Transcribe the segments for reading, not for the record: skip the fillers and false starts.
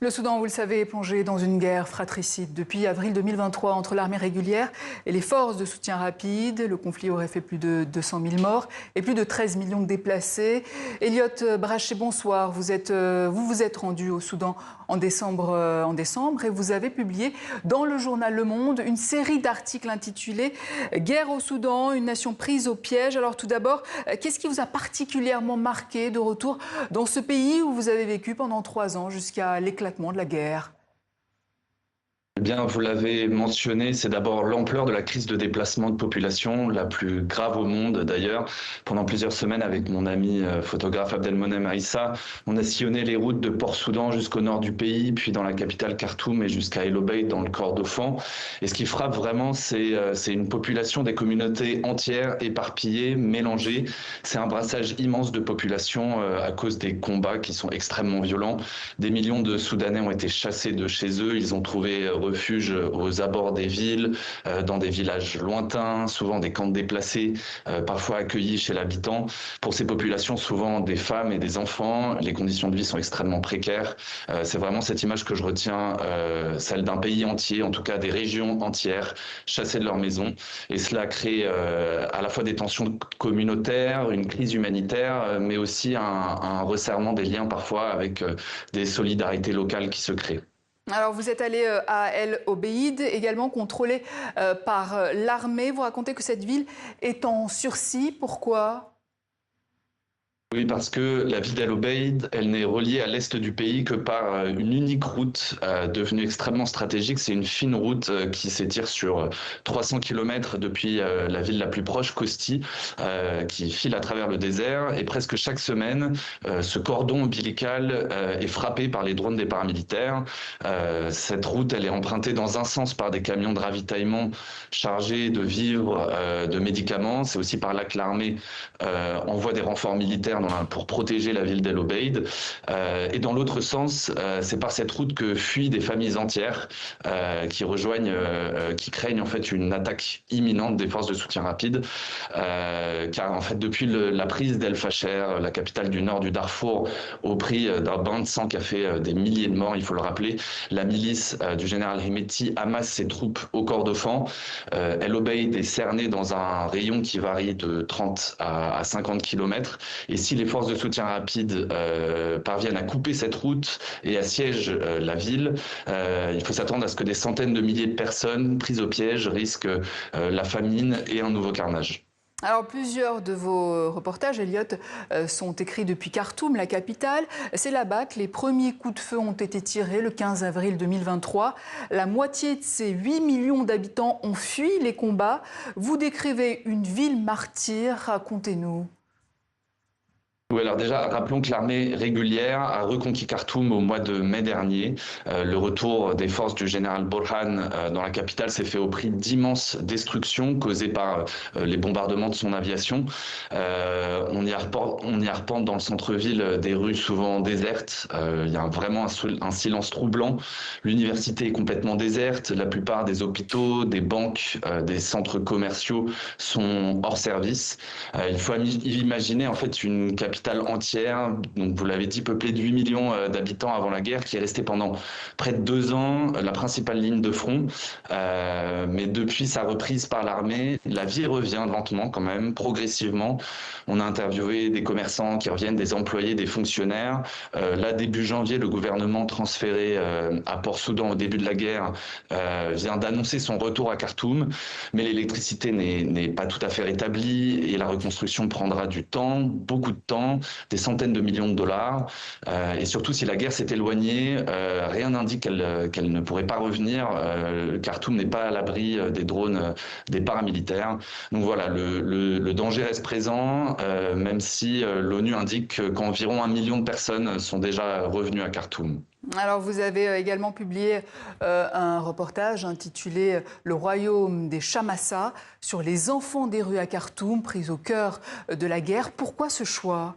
Le Soudan, vous le savez, est plongé dans une guerre fratricide depuis avril 2023 entre l'armée régulière et les forces de soutien rapide. Le conflit aurait fait plus de 200 000 morts et plus de 13 millions de déplacés. Elliot Braché, bonsoir. Vous vous êtes rendu au Soudan en décembre et vous avez publié dans le journal Le Monde une série d'articles intitulés « Guerre au Soudan, une nation prise au piège ». Alors tout d'abord, qu'est-ce qui vous a particulièrement marqué de retour dans ce pays où vous avez vécu pendant 3 ans jusqu'à l'éclatement de la guerre? Eh bien, vous l'avez mentionné, c'est d'abord l'ampleur de la crise de déplacement de population, la plus grave au monde d'ailleurs. Pendant plusieurs semaines, avec mon ami photographe Abdelmonem Aïssa, on a sillonné les routes de Port-Soudan jusqu'au nord du pays, puis dans la capitale Khartoum et jusqu'à El Obeid dans le Kordofan. Et ce qui frappe vraiment, c'est une population, des communautés entières, éparpillées, mélangées. C'est un brassage immense de population à cause des combats qui sont extrêmement violents. Des millions de Soudanais ont été chassés de chez eux, ils ont trouvé refuge aux abords des villes, dans des villages lointains, souvent des camps de déplacés, parfois accueillis chez l'habitant. Pour ces populations, souvent des femmes et des enfants, les conditions de vie sont extrêmement précaires. C'est vraiment cette image que je retiens, celle d'un pays entier, en tout cas des régions entières, chassées de leur maison. Et cela crée à la fois des tensions communautaires, une crise humanitaire, mais aussi un resserrement des liens parfois avec des solidarités locales qui se créent. Alors vous êtes allé à El Obeid, également contrôlé par l'armée. Vous racontez que cette ville est en sursis. Pourquoi ? Oui, parce que la ville d'El Obeid, elle n'est reliée à l'est du pays que par une unique route devenue extrêmement stratégique. C'est une fine route qui s'étire sur 300 km depuis la ville la plus proche, Kosti, qui file à travers le désert. Et presque chaque semaine, ce cordon ombilical est frappé par les drones des paramilitaires. Cette route, elle est empruntée dans un sens par des camions de ravitaillement chargés de vivres, de médicaments. C'est aussi par là que l'armée envoie des renforts militaires pour protéger la ville d'El Obeid. Et dans l'autre sens, c'est par cette route que fuient des familles entières qui craignent en fait une attaque imminente des forces de soutien rapide. Car en fait, depuis la prise d'El Fasher, la capitale du nord du Darfour, au prix d'un bain de sang qui a fait des milliers de morts, il faut le rappeler, la milice du général Hemeti amasse ses troupes au Kordofan. El Obeid est cerné dans un rayon qui varie de 30 à 50 km. Et si les forces de soutien rapide parviennent à couper cette route et assiègent la ville, il faut s'attendre à ce que des centaines de milliers de personnes prises au piège risquent la famine et un nouveau carnage. Alors, plusieurs de vos reportages, Elliot, sont écrits depuis Khartoum, la capitale. C'est là-bas que les premiers coups de feu ont été tirés le 15 avril 2023. La moitié de ces 8 millions d'habitants ont fui les combats. Vous décrivez une ville martyre, racontez-nous. Oui, alors déjà, rappelons que l'armée régulière a reconquis Khartoum au mois de mai dernier. Le retour des forces du général Borhan dans la capitale s'est fait au prix d'immenses destructions causées par les bombardements de son aviation. On y arpente dans le centre-ville des rues souvent désertes. Il y a vraiment un silence troublant. L'université est complètement déserte. La plupart des hôpitaux, des banques, des centres commerciaux sont hors service. Il faut imaginer en fait une capitale entière, donc vous l'avez dit, peuplée de 8 millions d'habitants avant la guerre, qui est restée pendant près de 2 ans la principale ligne de front. Mais depuis sa reprise par l'armée, la vie revient lentement quand même, progressivement. On a interviewé des commerçants qui reviennent, des employés, des fonctionnaires. Là, début janvier, le gouvernement transféré à Port-Soudan au début de la guerre vient d'annoncer son retour à Khartoum, mais l'électricité n'est pas tout à fait rétablie et la reconstruction prendra du temps, beaucoup de temps, des centaines de millions de dollars. Et surtout, si la guerre s'est éloignée, rien n'indique qu'elle ne pourrait pas revenir. Khartoum n'est pas à l'abri des drones des paramilitaires. Donc voilà, le danger reste présent, même si l'ONU indique qu'environ 1 million de personnes sont déjà revenues à Khartoum. Alors, vous avez également publié un reportage intitulé « Le royaume des Chamassa » sur les enfants des rues à Khartoum, pris au cœur de la guerre. Pourquoi ce choix ?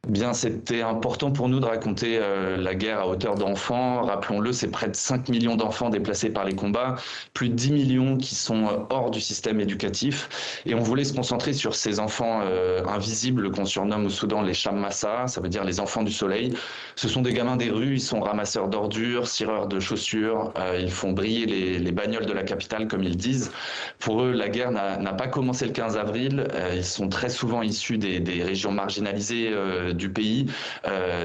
Bien, c'était important pour nous de raconter la guerre à hauteur d'enfants. Rappelons-le, c'est près de 5 millions d'enfants déplacés par les combats, plus de 10 millions qui sont hors du système éducatif. Et on voulait se concentrer sur ces enfants invisibles qu'on surnomme au Soudan les Shammassa, ça veut dire les enfants du soleil. Ce sont des gamins des rues, ils sont ramasseurs d'ordures, cireurs de chaussures, ils font briller les bagnoles de la capitale, comme ils disent. Pour eux, la guerre n'a pas commencé le 15 avril. Ils sont très souvent issus des régions marginalisées du pays,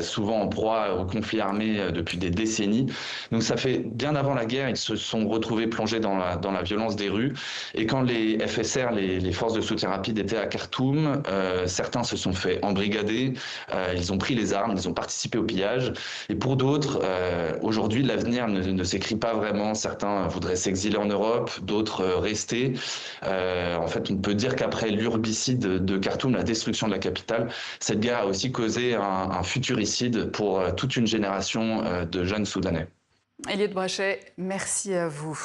souvent en proie au conflit armé depuis des décennies. Donc ça fait bien avant la guerre, ils se sont retrouvés plongés dans la violence des rues. Et quand les FSR, les forces de soutien rapide, étaient à Khartoum, certains se sont fait embrigader, ils ont pris les armes, ils ont participé au pillage. Et pour d'autres, aujourd'hui, l'avenir ne s'écrit pas vraiment. Certains voudraient s'exiler en Europe, d'autres rester. En fait, on peut dire qu'après l'urbicide de Khartoum, la destruction de la capitale, cette guerre a aussi causé un futuricide pour toute une génération de jeunes Soudanais. Elliot Brachet, merci à vous.